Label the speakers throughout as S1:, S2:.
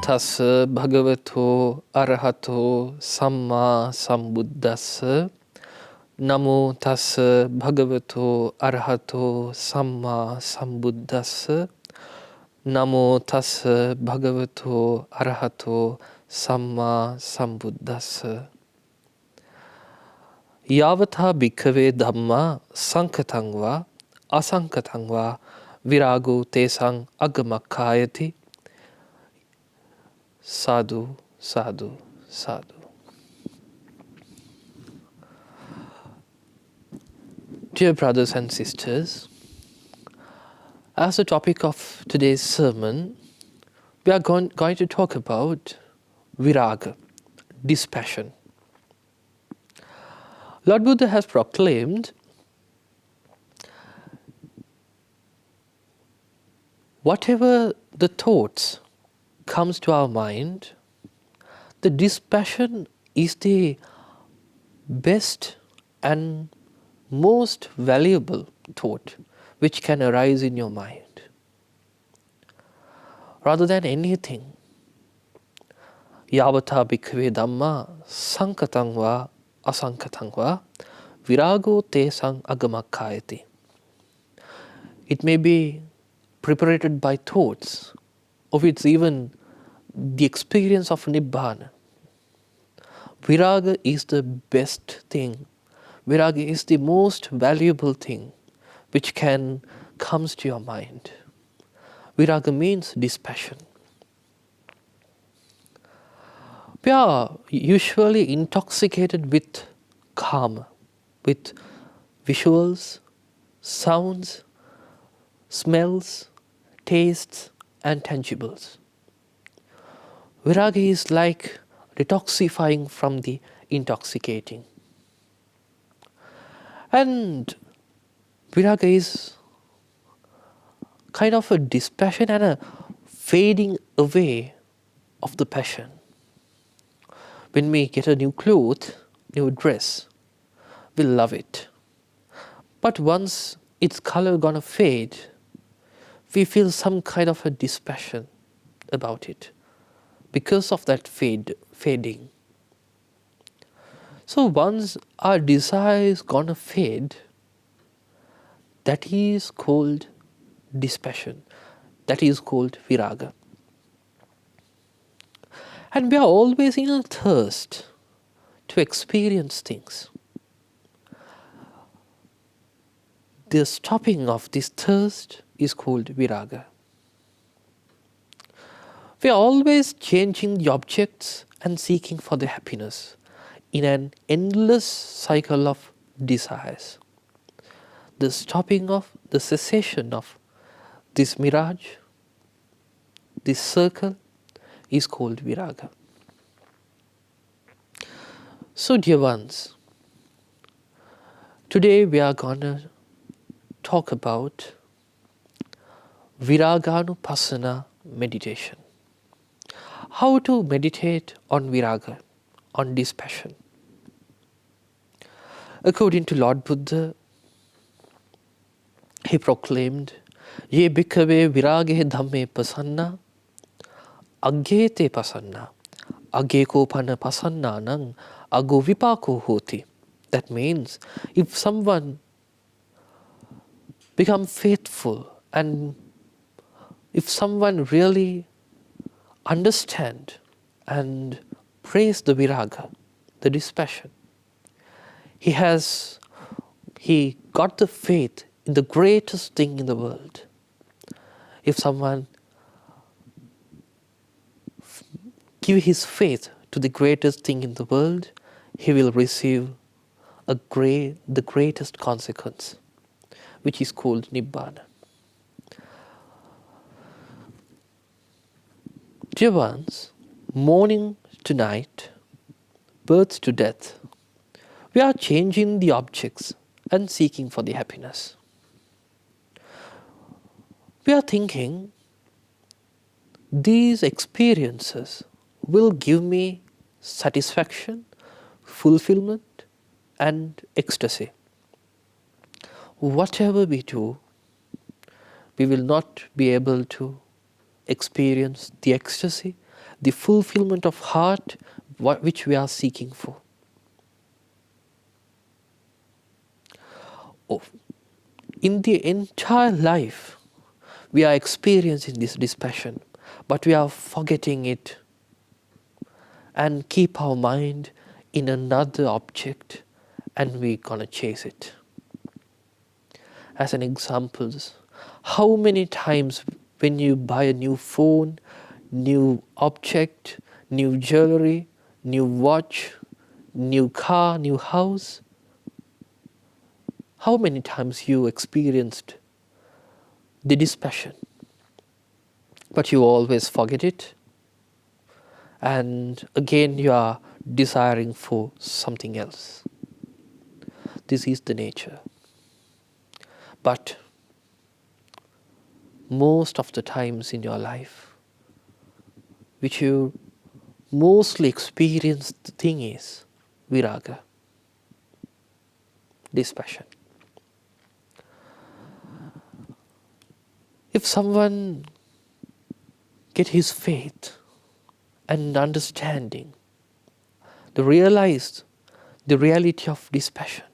S1: tassa bhagavato arahato samma sambuddhassa. Namo tassa bhagavato arahato samma sambuddhassa. Namo tassa bhagavato arahato samma sambuddhassa. Yavatha bhikkhave dhamma sankatang va asankatang va virago tesang agamakkayati. Sadhu, sadhu, sadhu. Dear brothers and sisters, as the topic of today's sermon, we are going to talk about Viraga, dispassion. Lord Buddha has proclaimed, whatever the thoughts comes to our mind, the dispassion is the best and most valuable thought which can arise in your mind. Rather than anything, yavatha bhikkhave dhamma sankatang va asankatang va virago tesang agamakkayati. It may be preparated by thoughts, or it's even the experience of Nibbana. Viraga is the best thing. Viraga is the most valuable thing which comes to your mind. Viraga means dispassion. We are usually intoxicated with karma, with visuals, sounds, smells, tastes, and tangibles. Viraga is like detoxifying from the intoxicating. And Viraga is kind of a dispassion and a fading away of the passion. When we get a new cloth, new dress, we love it. But once its color gonna fade, we feel some kind of a dispassion about it because of that fading. So once our desire is gonna fade, that is called dispassion. That is called viraga. And we are always in a thirst to experience things. The stopping of this thirst is called viraga. We are always changing the objects and seeking for the happiness in an endless cycle of desires. The stopping of, the cessation of this mirage, this circle, is called viraga. So dear ones, today we are gonna talk about Viraganupassana meditation. How to meditate on viraga, on dispassion. According to Lord Buddha, he proclaimed, Ye bhikkhave virage dhamme pasanna, agge te pasanna, agge kopana pasanna nang, ago vipako hoti. That means, if someone become faithful and if someone really understand and praise the viraga, the dispassion, he got the faith in the greatest thing in the world. If someone give his faith to the greatest thing in the world, he will receive the greatest consequence, which is called Nibbana. Dear ones, morning to night, birth to death, we are changing the objects and seeking for the happiness. We are thinking these experiences will give me satisfaction, fulfillment, and ecstasy. Whatever we do, we will not be able to experience the ecstasy, the fulfillment of heart which we are seeking for. Oh, in the entire life, we are experiencing this dispassion, but we are forgetting it and keep our mind in another object, and we're gonna chase it. As an example, how many times when you buy a new phone, new object, new jewelry, new watch, new car, new house, how many times you experienced the dispassion, but you always forget it, and again you are desiring for something else. This is the nature. But most of the times in your life, which you mostly experience, the thing is viraga, dispassion. If someone get his faith and understanding, they realize the reality of dispassion,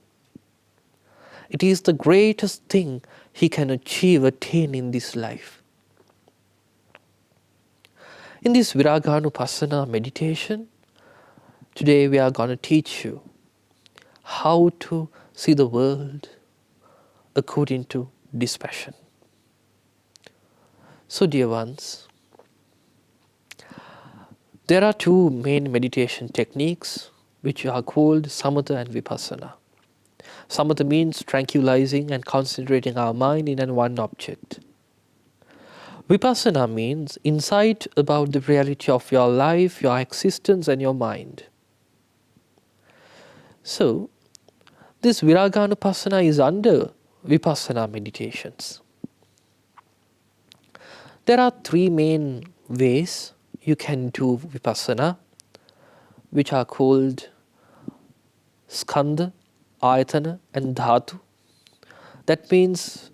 S1: it is the greatest thing he can attain in this life. In this Viraganupassana meditation, today we are going to teach you how to see the world according to dispassion. So dear ones, there are two main meditation techniques which are called samatha and vipassana. Samatha means tranquilizing and concentrating our mind in one object. Vipassana means insight about the reality of your life, your existence and your mind. So, this Viraganupassana is under Vipassana meditations. There are three main ways you can do Vipassana, which are called Skandha, Ayatana and Dhatu. That means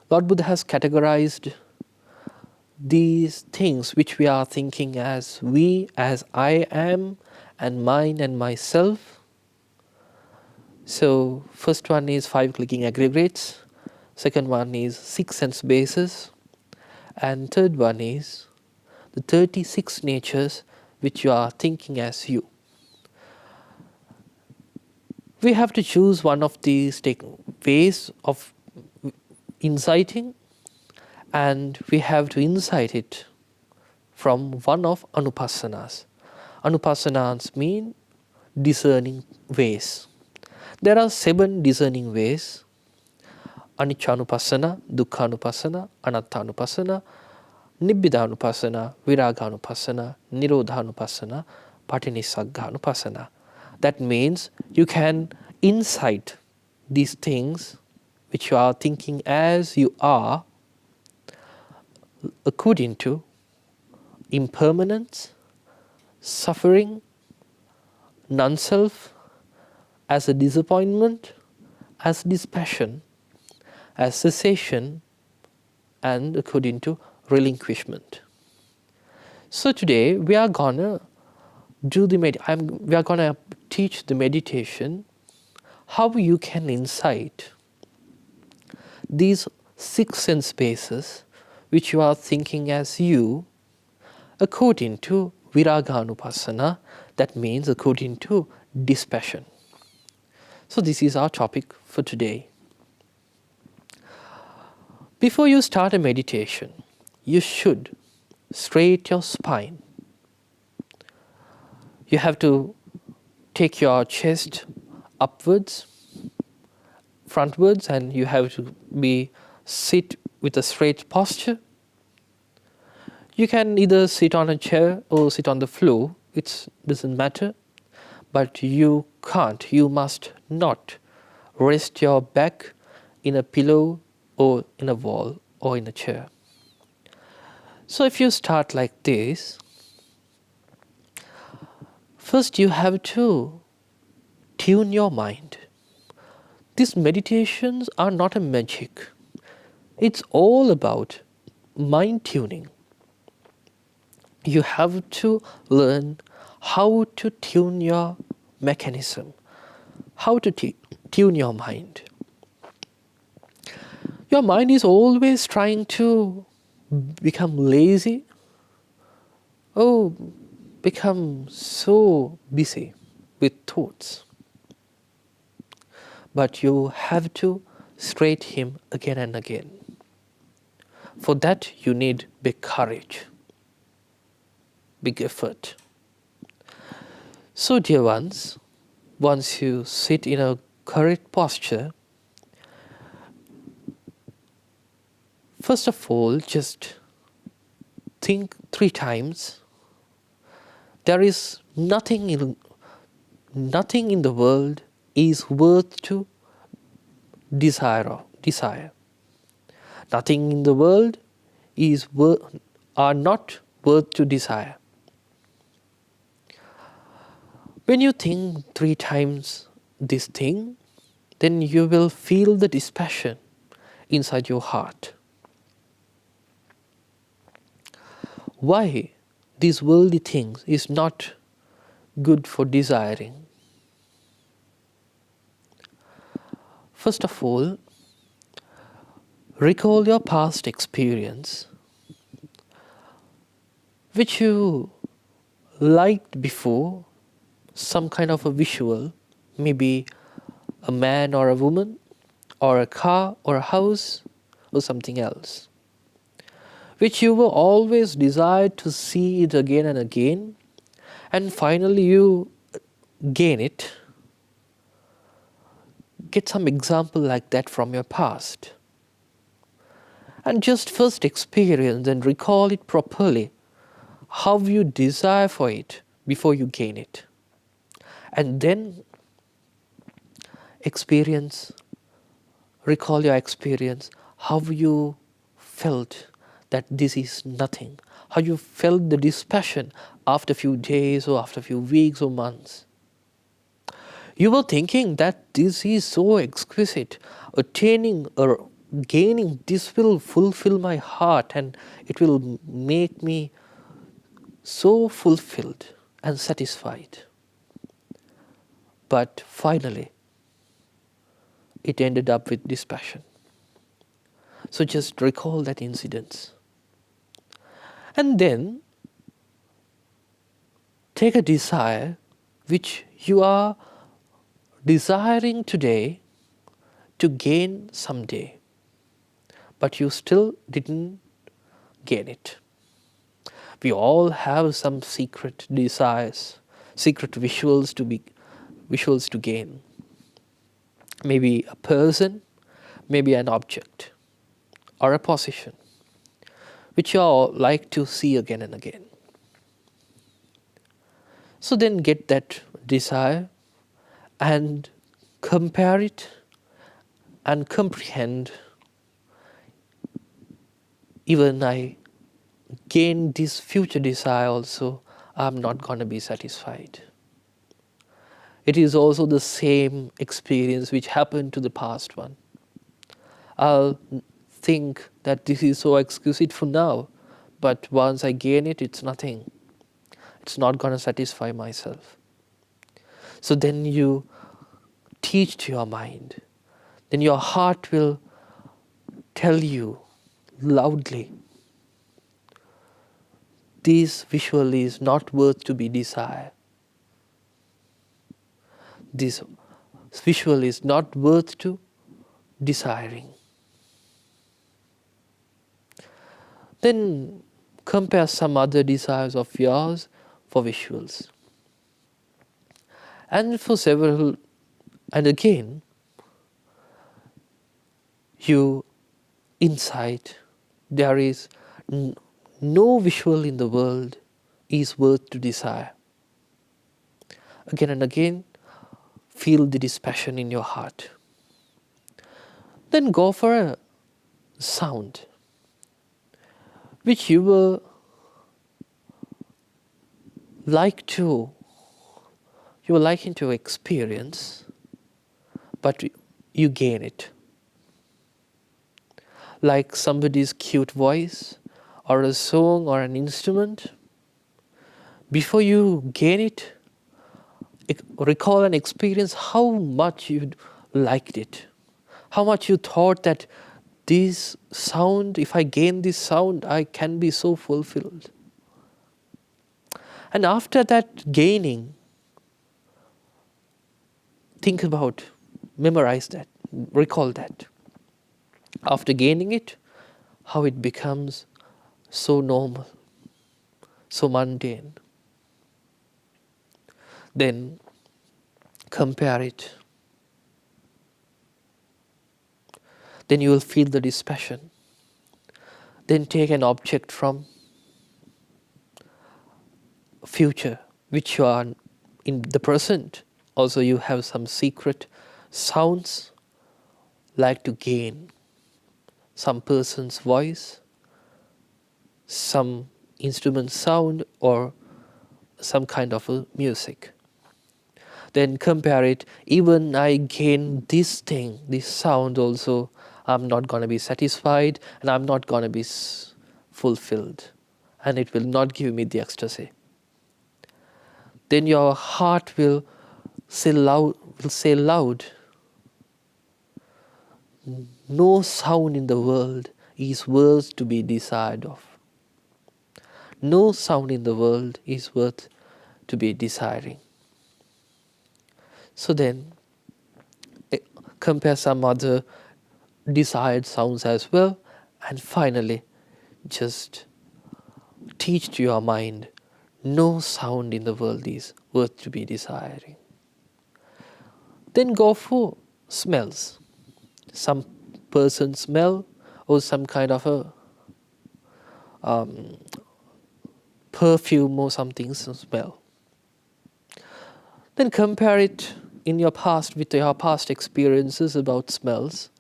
S1: Lord Buddha has categorized these things which we are thinking as we, as I am, and mine and myself. So first one is 5 clicking aggregates, second one is 6 sense bases, and third one is the 36 natures which you are thinking as you. We have to choose one of these ways of inciting, and we have to incite it from one of anupassanas. Anupassanas mean discerning ways. There are 7 discerning ways: aniccanupassana, dukkhanupassana, anattanupassana, nibbidhanupassana, viraganupassana, nirodhanupassana, patinissagganupassana. That means you can incite these things which you are thinking as you are according to impermanence, suffering, non-self, as a disappointment, as dispassion, as cessation, and according to relinquishment. So today we are gonna do we are gonna teach the meditation how you can incite these 6 sense bases which you are thinking as you according to Viraganupassana, that means according to dispassion. So this is our topic for today. Before you start a meditation, you should straighten your spine. You have to take your chest upwards, frontwards, and you have to sit with a straight posture. You can either sit on a chair or sit on the floor, it doesn't matter, but you must not rest your back in a pillow or in a wall or in a chair. So if you start like this, first you have to tune your mind. These meditations are not a magic. It's all about mind tuning. You have to learn how to tune your mechanism, how to tune your mind. Your mind is always trying to become lazy, oh, become so busy with thoughts. But you have to straight him again and again. For that you need big courage, big effort. So dear ones, once you sit in a correct posture, first of all, just think 3 times. There is nothing in the world is worth to desire. Nothing in the world are not worth to desire. When you think 3 times this thing, then you will feel the dispassion inside your heart. Why these worldly things is not good for desiring? First of all, recall your past experience which you liked before, some kind of a visual, maybe a man or a woman, or a car or a house, or something else, which you will always desire to see it again and again, and finally you gain it. Get some example like that from your past. And just first experience and recall it properly, how you desire for it before you gain it. And then recall your experience, how you felt that this is nothing, how you felt the dispassion after a few days or after a few weeks or months. You were thinking that this is so exquisite, attaining or gaining this will fulfill my heart and it will make me so fulfilled and satisfied. But finally, it ended up with dispassion. So just recall that incident. And then take a desire which you are desiring today to gain someday, but you still didn't gain it. We all have some secret desires, secret visuals to gain. Maybe a person, maybe an object, or a position, which you all like to see again and again. So then get that desire and compare it and comprehend. Even I gain this future desire also, I'm not going to be satisfied. It is also the same experience which happened to the past one. I'll think that this is so exquisite for now, but once I gain it, it's nothing. It's not going to satisfy myself. So then you teach to your mind. Then your heart will tell you loudly, this visual is not worth to be desired. This visual is not worth to desiring. Then compare some other desires of yours for visuals. And for several, and again, you insight there is no visual in the world is worth to desire. Again and again, feel the dispassion in your heart. Then go for a sound which you will like to experience, but you gain it. Like somebody's cute voice, or a song, or an instrument, Before you gain it, recall and experience how much you liked it. How much you thought that this sound, if I gain this sound, I can be so fulfilled. And after that gaining, think about, memorize that, recall that. After gaining it, how it becomes so normal, so mundane. Then compare it. Then you will feel the dispassion. Then take an object from future, which you are in the present. Also, you have some secret sounds like to gain. Some person's voice, some instrument sound, or some kind of a music. Then compare it. Even I gain this thing, this sound also, I'm not going to be satisfied and I'm not going to be fulfilled. And it will not give me the ecstasy. Then your heart will say loud, no sound in the world is worth to be desired of. No sound in the world is worth to be desiring. So then, compare some other desired sounds as well, and finally, just teach to your mind, no sound in the world is worth to be desiring. Then go for smells. Some person smell or some kind of a perfume or something smell. Then compare it in your past with your past experiences about smells.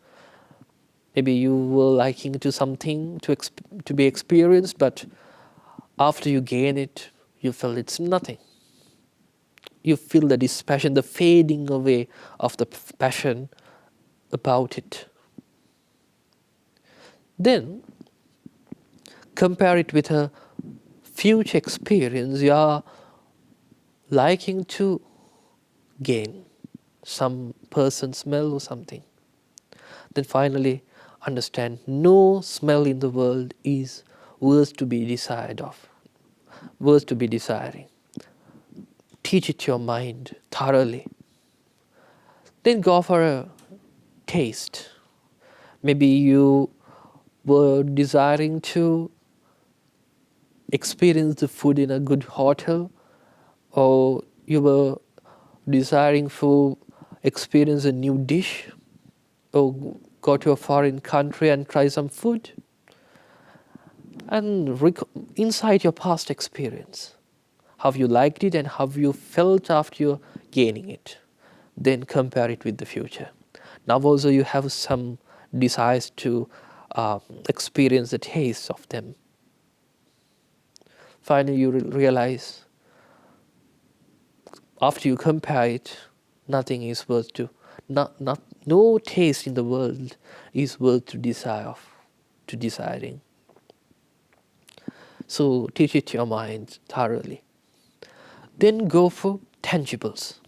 S1: Maybe you were liking to something to be experienced, but after you gain it, you feel it's nothing. You feel the dispassion, the fading away of the passion about it. Then compare it with a future experience you are liking to gain, some person smell or something. Then finally understand, no smell in the world is worth to be desired of, worth to be desiring. Teach it to your mind thoroughly. Then go for a taste. Maybe you were desiring to experience the food in a good hotel, or you were desiring to experience a new dish, or go to a foreign country and try some food. And inside your past experience, how you liked it and how you felt after you gaining it. Then compare it with the future. Now also you have some desires to experience the taste of them. Finally you realize, after you compare it, nothing is worth to, no taste in the world is worth to desire of, to desiring. So teach it to your mind thoroughly. Then go for tangibles.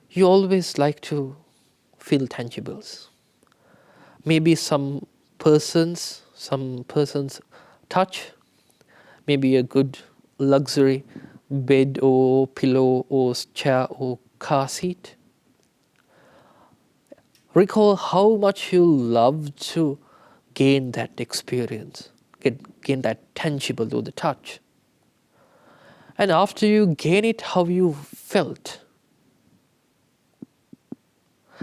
S1: You always like to feel tangibles. Maybe some person's touch, maybe a good luxury bed or pillow or chair or car seat. Recall how much you love to gain that experience, gain that tangible or the touch. And after you gain it, how you felt.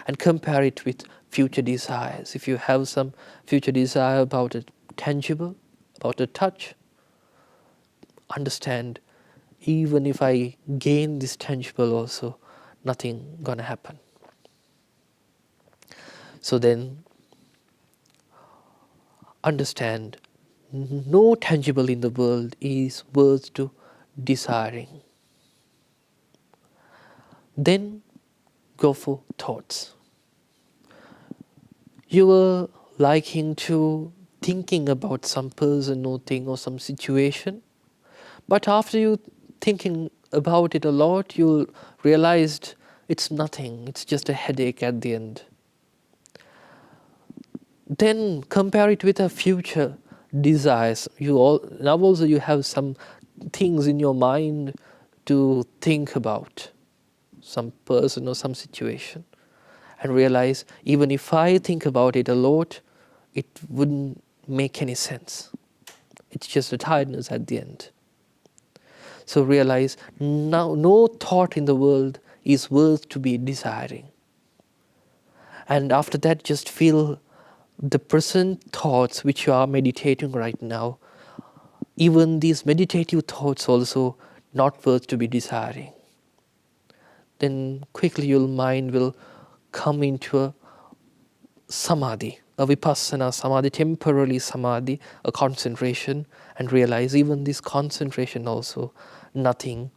S1: And compare it with future desires. If you have some future desire about a tangible, about a touch, understand, even if I gain this tangible also, nothing gonna happen. So then, understand, no tangible in the world is worth to desiring. Then go for thoughts. You were liking to thinking about some person or thing or some situation. But after you thinking about it a lot, you'll realize it's nothing. It's just a headache at the end. Then compare it with a future desires. Now also you have some things in your mind to think about, some person or some situation, and realize even if I think about it a lot, it wouldn't make any sense. It's just a tiredness at the end. So realize now no thought in the world is worth to be desiring. And after that, just feel the present thoughts which you are meditating right now, even these meditative thoughts also not worth to be desiring. Then quickly your mind will come into a samadhi, a vipassana samadhi, temporarily samadhi, a concentration, and realize even this concentration also nothing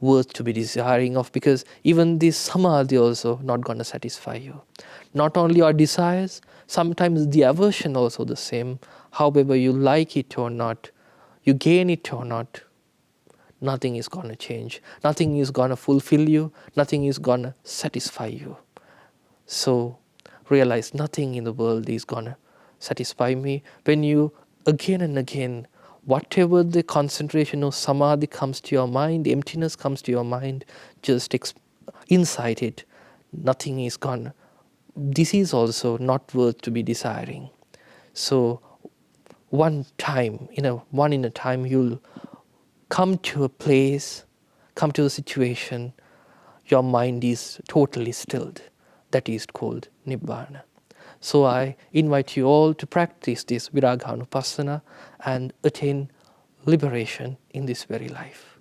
S1: worth to be desiring of, because even this samadhi also not going to satisfy you. Not only our desires, sometimes the aversion also the same. However you like it or not, you gain it or not, nothing is going to change. Nothing is going to fulfill you. Nothing is going to satisfy you. So realize nothing in the world is going to satisfy me. When you again and again, whatever the concentration of samadhi comes to your mind, emptiness comes to your mind, just incite it. Nothing is gone. This is also not worth to be desiring. So one in a time you'll come to a place, come to a situation, your mind is totally stilled. That is called Nibbana. So I invite you all to practice this Viraga Nupassana and attain liberation in this very life.